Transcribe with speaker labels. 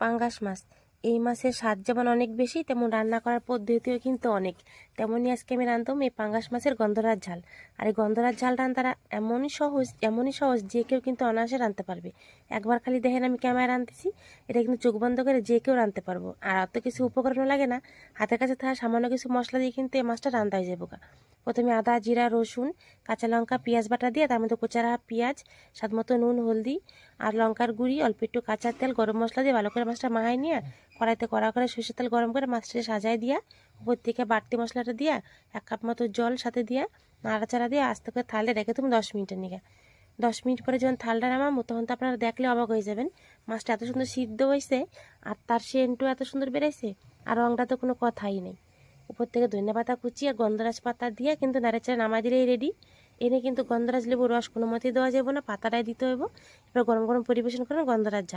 Speaker 1: পাঙ্গাস মাছ। এই মাছের স্বাদ যেমন অনেক বেশি, তেমন রান্না করার পদ্ধতিও কিন্তু অনেক। তেমনই আজকে আমি রাঁধতাম এই পাঙ্গাস মাছের গন্ধরাজ ঝাল। আর এই গন্ধরাজ ঝাল রান্নাটা এমনই সহজ যে কেউ কিন্তু অনায়াসে রাঁধতে পারবে। একবার খালি দেখেন আমি ক্যামেরা রাঁধতেছি, এটা কিন্তু চোখ বন্ধ করে যে কেউ রাঁধতে পারবো। আর অত কিছু উপকরণও লাগে না, হাতের কাছে থাকা সামান্য কিছু মশলা দিয়ে কিন্তু এই মাছটা রান্না হয়ে যাবে। প্রথমে আদা, জিরা, রসুন, কাঁচা লঙ্কা, পেঁয়াজ বাটা দিয়ে তার মধ্যে কোচারা পেঁয়াজ, স্বাদ মতো নুন, হলদি আর লঙ্কার গুঁড়ি, অল্প একটু কাঁচা তেল, গরম মশলা দিয়ে ভালো করে মাছটা মাখাই নিয়ে কড়াইতে কড়া করে সরষের তেল গরম করে মাছটা সাজাই দিয়া উপর থেকে বাড়তি মশলাটা দিয়া 1 কাপ মতো জল সাথে দিয়া নাড়াচাড়া দিয়ে আস্তে করে থালে রেখে তুমি 10 মিনিটের নিয়ে 10 মিনিট পরে যখন থালটা নামাবো তখন তো আপনারা দেখলে অবাক হয়ে যাবেন। মাছটা এত সুন্দর সিদ্ধ হয়েছে আর তার সেন্টও এত সুন্দর বেড়েছে, আর রঙটা তো কোনো কথাই নেই। উপর থেকে ধনিয়া পাতা কুচি আর গন্ধরাজ পাতা দিয়ে কিন্তু নাড়াচাড়া নামাই দিলেই রেডি। এনে কিন্তু গন্ধরাজ লেবু রস কোনো মতেই দেওয়া যাবে না, পাতাটাই দিতে হইব। এবার গরম গরম পরিবেশন করেন গন্ধরাজ ঝাল।